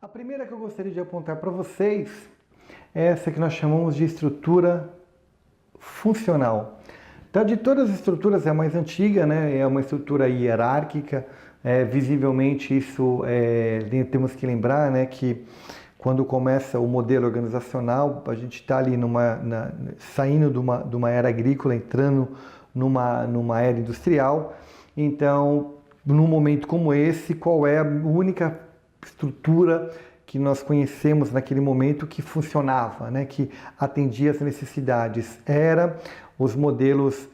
A primeira que eu gostaria de apontar para vocês é essa que nós chamamos de estrutura funcional. Então, de todas as estruturas é a mais antiga, né? É uma estrutura hierárquica. Visivelmente isso temos que lembrar, né, que quando começa o modelo organizacional, a gente está ali saindo de uma era agrícola, entrando numa era industrial. Então, num momento como esse, qual é a única estrutura que nós conhecemos naquele momento que funcionava, né, que atendia as necessidades? Era os modelos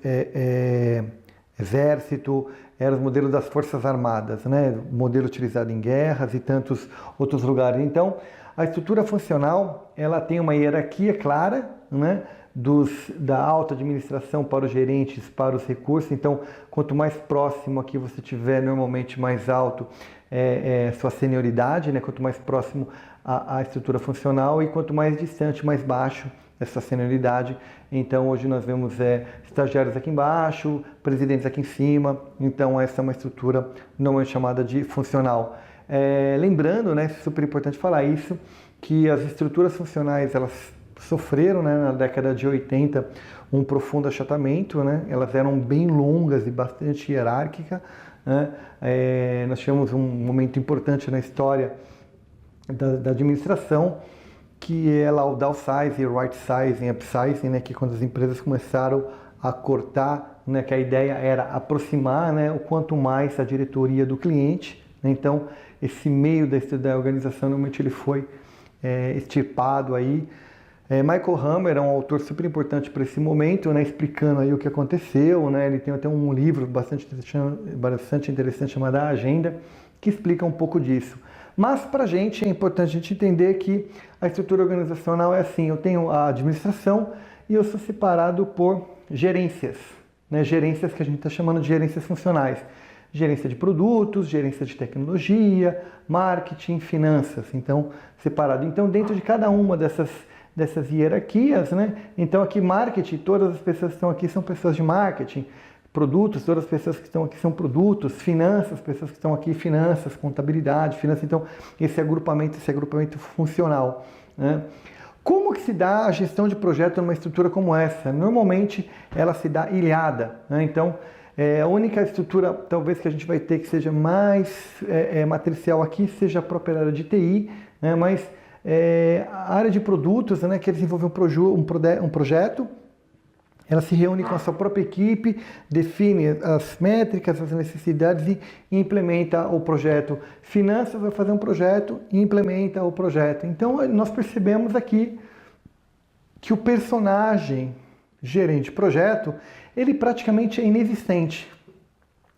exército, eram os modelos das Forças Armadas, né, modelo utilizado em guerras e tantos outros lugares. Então, a estrutura funcional, ela tem uma hierarquia clara, né, da alta administração para os gerentes, para os recursos. Então, quanto mais próximo aqui você tiver, normalmente mais alto sua senioridade, né? Quanto mais próximo à estrutura funcional, e quanto mais distante, mais baixo essa senioridade. Então, hoje nós vemos estagiários aqui embaixo, presidentes aqui em cima. Então, essa é uma estrutura normalmente chamada de funcional. Lembrando, né, super importante falar isso, que as estruturas funcionais, elas sofreram, né, na década de 80 um profundo achatamento, né? Elas eram bem longas e bastante hierárquicas, né? Nós tivemos um momento importante na história da administração, que é lá o downsizing, right sizing, upsizing, né? Que quando as empresas começaram a cortar, né, que a ideia era aproximar, né, o quanto mais a diretoria do cliente, né? Então, esse meio da organização normalmente ele foi extirpado aí. Michael Hammer é um autor super importante para esse momento, né, explicando aí o que aconteceu, né? Ele tem até um livro bastante interessante chamado A Agenda, que explica um pouco disso. Mas para a gente é importante a gente entender que a estrutura organizacional é assim: eu tenho a administração e eu sou separado por gerências, né? Gerências que a gente está chamando de gerências funcionais. Gerência de produtos, gerência de tecnologia, marketing, finanças. Então, separado. Então, dentro de cada uma dessas hierarquias, né? Então aqui marketing, todas as pessoas que estão aqui são pessoas de marketing. Produtos, todas as pessoas que estão aqui são produtos. Finanças, pessoas que estão aqui, finanças, contabilidade, finanças. Então esse agrupamento funcional, né? Como que se dá a gestão de projeto numa estrutura como essa? Normalmente ela se dá ilhada, né? Então a única estrutura talvez que a gente vai ter que seja mais matricial aqui seja a própria área de TI, né? Mas a área de produtos, né, que desenvolve um projeto, ela se reúne com a sua própria equipe, define as métricas, as necessidades e implementa o projeto. Finanças vai fazer um projeto e implementa o projeto. Então, nós percebemos aqui que o personagem gerente de projeto, ele praticamente é inexistente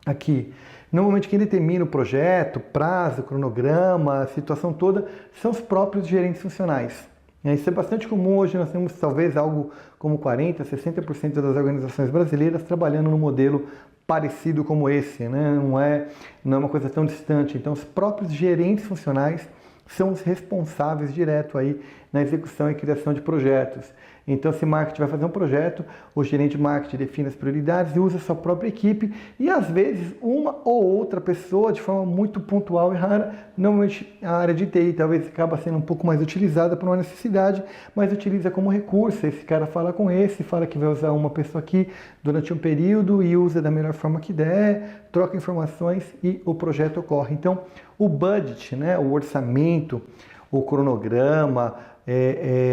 aqui. Normalmente quem determina o projeto, prazo, cronograma, a situação toda, são os próprios gerentes funcionais. Isso é bastante comum. Hoje nós temos talvez algo como 40%, 60% das organizações brasileiras trabalhando num modelo parecido como esse, né? Não é uma coisa tão distante. Então os próprios gerentes funcionais são os responsáveis direto aí na execução e criação de projetos. Então, se marketing vai fazer um projeto, o gerente de marketing define as prioridades e usa a sua própria equipe, e às vezes uma ou outra pessoa, de forma muito pontual e rara, normalmente a área de TI talvez acaba sendo um pouco mais utilizada por uma necessidade, mas utiliza como recurso. Esse cara fala com esse, fala que vai usar uma pessoa aqui durante um período e usa da melhor forma que der, troca informações e o projeto ocorre. Então, o budget, né, o orçamento, o cronograma,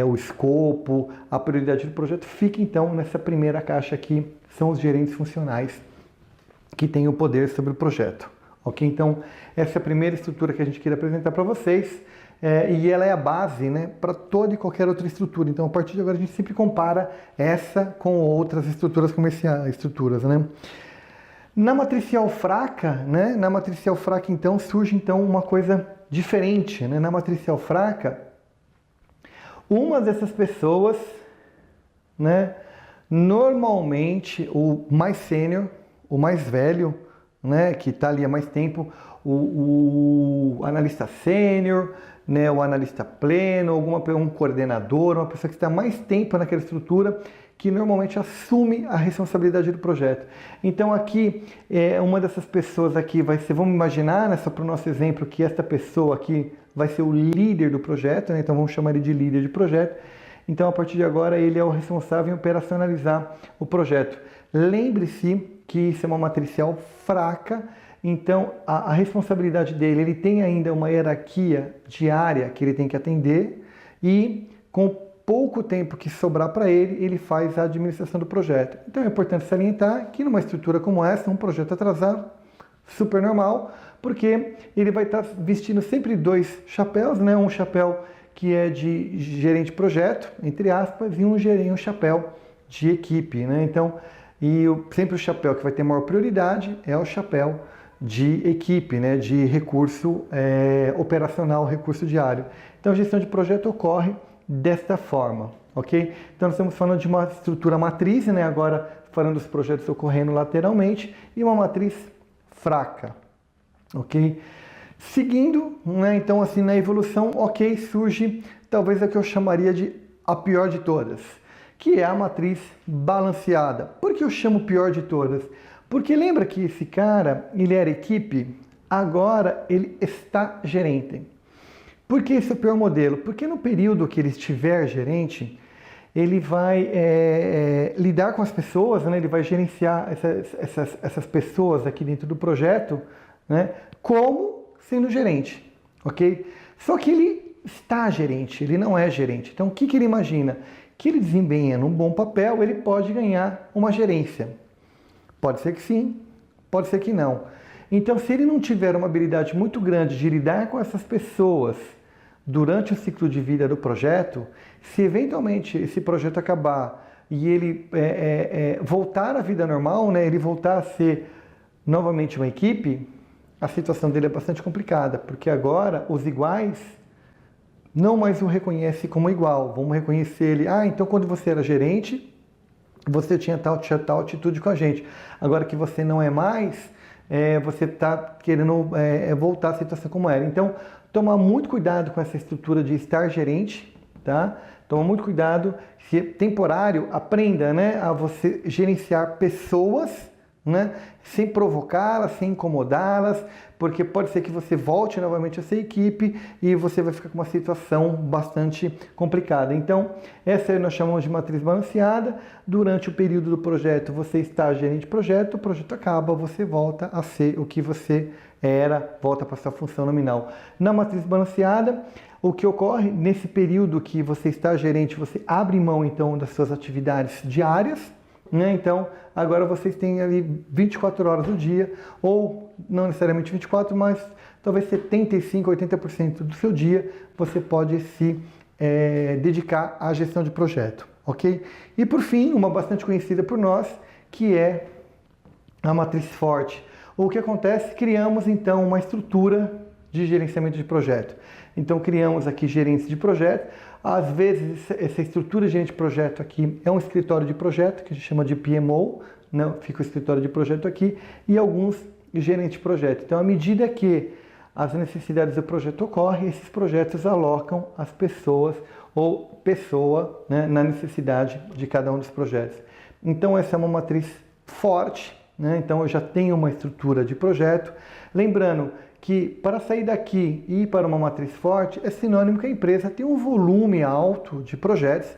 o escopo, a prioridade do projeto fica então nessa primeira caixa aqui, são os gerentes funcionais que têm o poder sobre o projeto. Ok? Então, essa é a primeira estrutura que a gente queria apresentar para vocês, e ela é a base, né, para toda e qualquer outra estrutura. Então, a partir de agora, a gente sempre compara essa com outras estruturas comerciais, né? Na matricial fraca, né? Na matricial fraca, então, surge então uma coisa diferente, né? Na matricial fraca, uma dessas pessoas, né, normalmente o mais sênior, o mais velho, né, que está ali há mais tempo, o analista sênior, né, o analista pleno, um coordenador, uma pessoa que está mais tempo naquela estrutura, que normalmente assume a responsabilidade do projeto. Então aqui, uma dessas pessoas aqui vai ser, vamos imaginar, para o nosso exemplo, que esta pessoa aqui vai ser o líder do projeto, né? Então vamos chamar ele de líder de projeto. Então a partir de agora ele é o responsável em operacionalizar o projeto. Lembre-se que isso é uma matricial fraca, então a responsabilidade dele, ele tem ainda uma hierarquia diária que ele tem que atender e com pouco tempo que sobrar para ele, ele faz a administração do projeto. Então é importante salientar que numa estrutura como essa, um projeto atrasado, super normal, porque ele vai estar vestindo sempre dois chapéus, né? Um chapéu que é de gerente de projeto, entre aspas, e um chapéu de equipe, né? Então, sempre o chapéu que vai ter maior prioridade é o chapéu de equipe, né? De recurso operacional, recurso diário. Então, a gestão de projeto ocorre desta forma, ok? Então, nós estamos falando de uma estrutura matriz, né? Agora, falando dos projetos ocorrendo lateralmente, e uma matriz fraca, ok? Seguindo, né? Então, assim, na evolução, ok, surge talvez a que eu chamaria de a pior de todas, que é a matriz balanceada. Por que eu chamo pior de todas? Porque lembra que esse cara, ele era equipe, agora ele está gerente. Por que esse é o pior modelo? Porque no período que ele estiver gerente, ele vai lidar com as pessoas, né? Ele vai gerenciar essas pessoas aqui dentro do projeto, né? Como sendo gerente, ok? Só que ele está gerente, ele não é gerente. Então o que ele imagina? Que ele desempenhando um bom papel, ele pode ganhar uma gerência. Pode ser que sim, pode ser que não. Então se ele não tiver uma habilidade muito grande de lidar com essas pessoas durante o ciclo de vida do projeto, se eventualmente esse projeto acabar e ele voltar à vida normal, né, ele voltar a ser novamente uma equipe, a situação dele é bastante complicada, porque agora os iguais não mais o reconhecem como igual, vamos reconhecer ele, então quando você era gerente, você tinha tal atitude com a gente, agora que você não é mais, você está querendo voltar à situação como era. Então, tomar muito cuidado com essa estrutura de estar gerente, tá? Toma muito cuidado, se é temporário, aprenda, né, a você gerenciar pessoas, né, sem provocá-las, sem incomodá-las, porque pode ser que você volte novamente a ser equipe e você vai ficar com uma situação bastante complicada. Então, essa nós chamamos de matriz balanceada. Durante o período do projeto, você está gerente de projeto, o projeto acaba, você volta a ser o que você era, volta para sua função nominal. Na matriz balanceada, o que ocorre nesse período que você está gerente, você abre mão então das suas atividades diárias, né? Então, agora vocês têm ali 24 horas do dia, ou não necessariamente 24, mas talvez 75%, 80% do seu dia você pode se dedicar à gestão de projeto, ok? E por fim, uma bastante conhecida por nós, que é a matriz forte. O que acontece? Criamos então uma estrutura de gerenciamento de projeto. Então criamos aqui gerentes de projeto. Às vezes essa estrutura de gerente de projeto aqui é um escritório de projeto, que a gente chama de PMO, né? Fica o escritório de projeto aqui, e alguns gerentes de projeto. Então à medida que as necessidades do projeto ocorrem, esses projetos alocam as pessoas ou pessoa, né, na necessidade de cada um dos projetos. Então essa é uma matriz forte, né? Então eu já tenho uma estrutura de projeto. Lembrando que para sair daqui e ir para uma matriz forte é sinônimo que a empresa tem um volume alto de projetos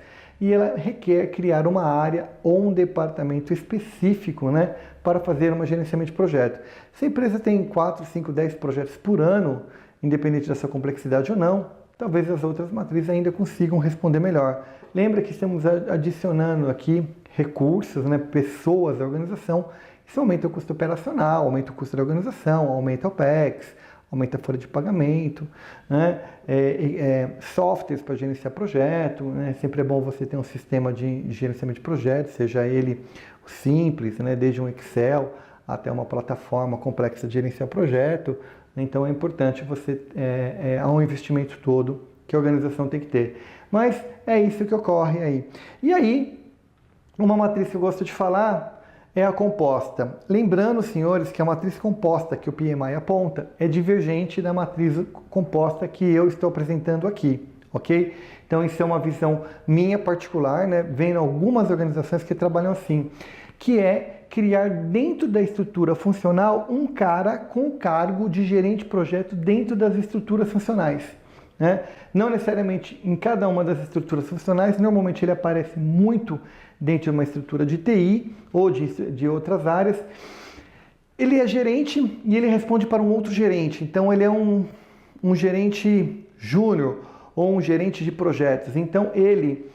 e ela requer criar uma área ou um departamento específico, né, para fazer um gerenciamento de projeto. Se a empresa tem 4, 5, 10 projetos por ano, independente da sua complexidade ou não, talvez as outras matrizes ainda consigam responder melhor. Lembra que estamos adicionando aqui recursos, né, pessoas da organização. Isso aumenta o custo operacional, aumenta o custo da organização, aumenta o OPEX, aumenta a folha de pagamento, né? Softwares para gerenciar projeto, né? Sempre é bom você ter um sistema de gerenciamento de projetos, seja ele simples, né? Desde um Excel até uma plataforma complexa de gerenciar projeto. Então é importante você, há um investimento todo que a organização tem que ter. Mas é isso que ocorre aí. E aí, uma matriz que eu gosto de falar é a composta. Lembrando, senhores, que a matriz composta que o PMI aponta é divergente da matriz composta que eu estou apresentando aqui, ok? Então isso é uma visão minha particular, né? Vendo algumas organizações que trabalham assim, que é criar dentro da estrutura funcional um cara com o cargo de gerente de projeto dentro das estruturas funcionais. né? Não necessariamente em cada uma das estruturas funcionais, normalmente ele aparece muito dentro de uma estrutura de TI ou de outras áreas. Ele é gerente e ele responde para um outro gerente, então ele é um gerente júnior ou um gerente de projetos. Então ele,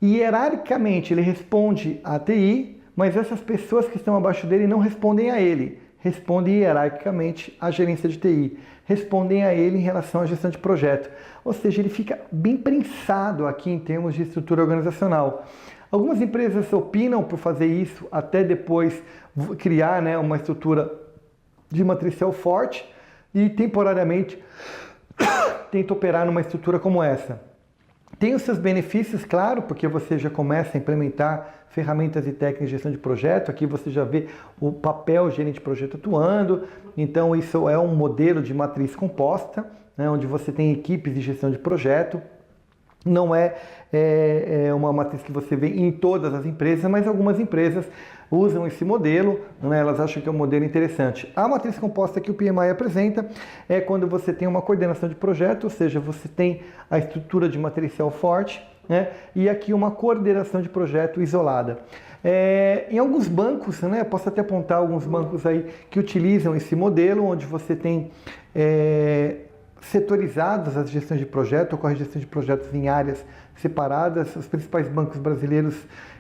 hierarquicamente, ele responde à TI, mas essas pessoas que estão abaixo dele não respondem a ele, respondem hierarquicamente à gerência de TI, respondem a ele em relação à gestão de projeto. Ou seja, ele fica bem prensado aqui em termos de estrutura organizacional. Algumas empresas opinam por fazer isso até depois criar, né, uma estrutura de matricial forte e temporariamente tenta operar numa estrutura como essa. Tem os seus benefícios, claro, porque você já começa a implementar ferramentas e técnicas de gestão de projeto. Aqui você já vê o papel gerente de projeto atuando. Então isso é um modelo de matriz composta, né, onde você tem equipes de gestão de projeto. Não é uma matriz que você vê em todas as empresas, mas algumas empresas usam esse modelo, né? Elas acham que é um modelo interessante. A matriz composta que o PMI apresenta é quando você tem uma coordenação de projeto, ou seja, você tem a estrutura de matricial forte, né? E aqui uma coordenação de projeto isolada. Em alguns bancos, né? Posso até apontar alguns bancos aí que utilizam esse modelo, onde você tem setorizadas as gestões de projeto, ocorre gestão de projetos em áreas separadas. Os principais bancos brasileiros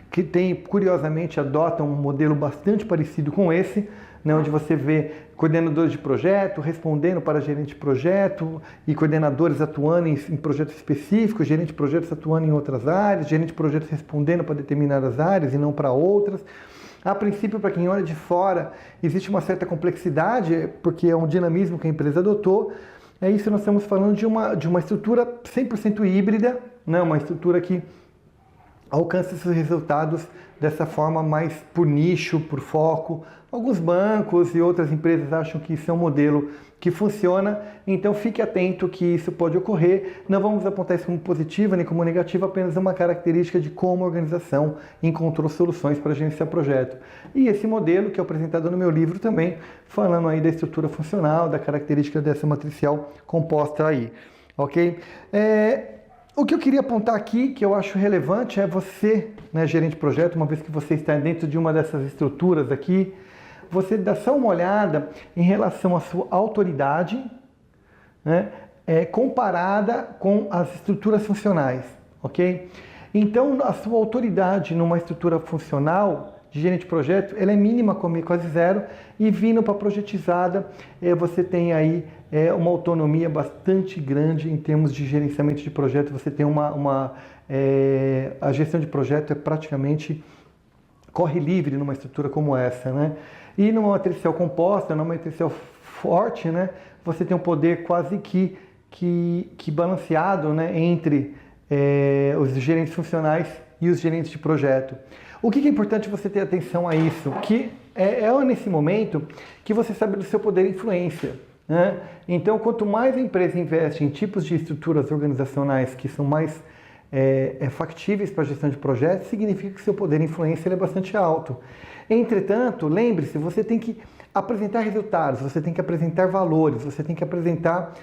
que tem, curiosamente, adotam um modelo bastante parecido com esse, né, onde você vê coordenadores de projeto respondendo para gerente de projeto e coordenadores atuando em projetos específicos, gerente de projetos atuando em outras áreas, gerente de projetos respondendo para determinadas áreas e não para outras. A princípio, para quem olha de fora, existe uma certa complexidade, porque é um dinamismo que a empresa adotou. É isso, nós estamos falando de uma estrutura 100% híbrida, né? Uma estrutura que alcança esses resultados dessa forma mais por nicho, por foco. Alguns bancos e outras empresas acham que isso é um modelo que funciona, então fique atento que isso pode ocorrer. Não vamos apontar isso como positiva nem como negativa, apenas uma característica de como a organização encontrou soluções para gerenciar projeto. E esse modelo que é apresentado no meu livro também, falando aí da estrutura funcional, da característica dessa matricial composta aí, ok? O que eu queria apontar aqui, que eu acho relevante, é você, né, gerente de projeto, uma vez que você está dentro de uma dessas estruturas aqui, você dá só uma olhada em relação à sua autoridade, né, comparada com as estruturas funcionais, ok? Então, a sua autoridade numa estrutura funcional de gerente de projeto, ela é mínima, quase zero, e vindo para a projetizada, você tem aí uma autonomia bastante grande em termos de gerenciamento de projeto. Você tem a gestão de projeto praticamente corre livre numa estrutura como essa, né? E numa matricial composta, numa matricial forte, né, você tem um poder quase que balanceado, né, entre os gerentes funcionais e os gerentes de projeto. O que é importante você ter atenção a isso? Que é nesse momento que você sabe do seu poder e influência, né? Então, quanto mais a empresa investe em tipos de estruturas organizacionais que são mais factíveis para a gestão de projetos, significa que seu poder e influência é bastante alto. Entretanto, lembre-se, você tem que apresentar resultados, você tem que apresentar valores, você tem que apresentar,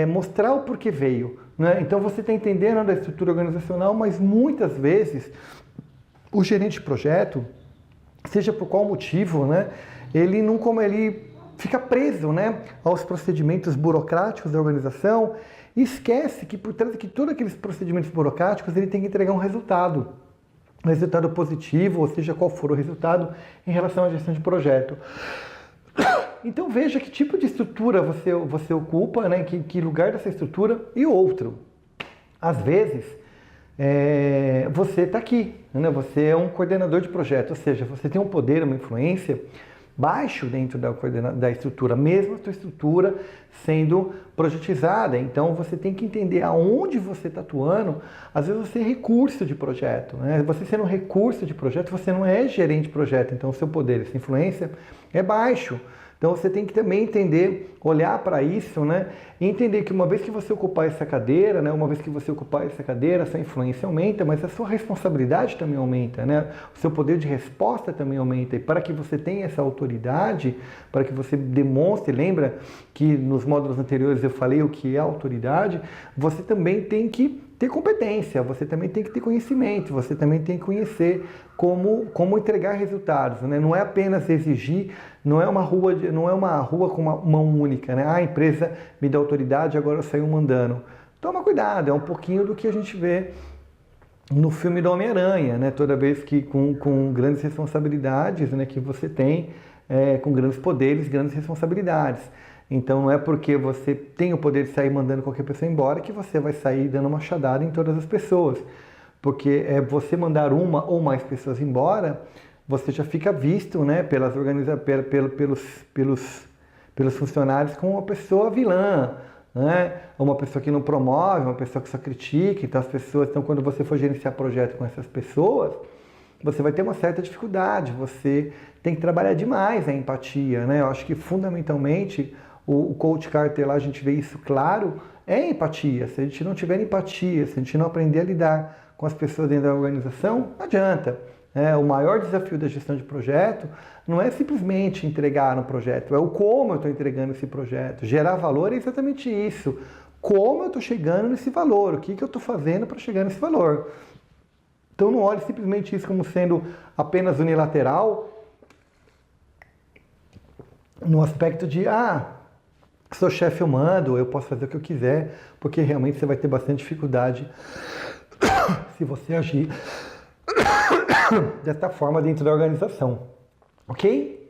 mostrar o porquê veio, né? Então você está entendendo da estrutura organizacional, mas muitas vezes o gerente de projeto, seja por qual motivo, né, ele fica preso, né, aos procedimentos burocráticos da organização e esquece que por trás de todos aqueles procedimentos burocráticos ele tem que entregar um resultado positivo, ou seja, qual for o resultado em relação à gestão de projeto. Então veja que tipo de estrutura você ocupa, né, que lugar dessa estrutura e outro. Às vezes, você está aqui, né, você é um coordenador de projeto, ou seja, você tem um poder, uma influência baixo dentro da estrutura, mesmo a sua estrutura sendo projetizada. Então você tem que entender aonde você está atuando. Às vezes você é recurso de projeto, né? Você sendo recurso de projeto, você não é gerente de projeto, então o seu poder, essa influência é baixo. Então você tem que também entender, olhar para isso, né? E entender que uma vez que você ocupar essa cadeira, né? Uma vez que você ocupar essa cadeira, essa influência aumenta, mas a sua responsabilidade também aumenta, né? O seu poder de resposta também aumenta. E para que você tenha essa autoridade, para que você demonstre, lembra que nos módulos anteriores eu falei o que é autoridade, você também tem que ter competência, você também tem que ter conhecimento, você também tem que conhecer como entregar resultados, né? Não é apenas exigir, não é uma rua com uma mão única, né? A empresa me dá autoridade, agora eu saio mandando. Toma cuidado, é um pouquinho do que a gente vê no filme do Homem-Aranha, né? Toda vez que com grandes responsabilidades, né, que você tem, com grandes poderes, grandes responsabilidades. Então não é porque você tem o poder de sair mandando qualquer pessoa embora que você vai sair dando uma machadada em todas as pessoas. Porque você mandar uma ou mais pessoas embora, você já fica visto, né, pelos funcionários como uma pessoa vilã, né? Uma pessoa que não promove, uma pessoa que só critica. Então as pessoas, então quando você for gerenciar projeto com essas pessoas, você vai ter uma certa dificuldade, você tem que trabalhar demais a empatia, né? Eu acho que fundamentalmente o Coach Carter lá, a gente vê isso claro, é empatia. Se a gente não tiver empatia, se a gente não aprender a lidar com as pessoas dentro da organização, não adianta. O maior desafio da gestão de projeto não é simplesmente entregar um projeto, é o como eu estou entregando esse projeto. Gerar valor é exatamente isso. Como eu estou chegando nesse valor, o que eu estou fazendo para chegar nesse valor. Então não olhe simplesmente isso como sendo apenas unilateral, no aspecto de, sou chefe, eu mando, eu posso fazer o que eu quiser, porque realmente você vai ter bastante dificuldade se você agir dessa forma dentro da organização, ok?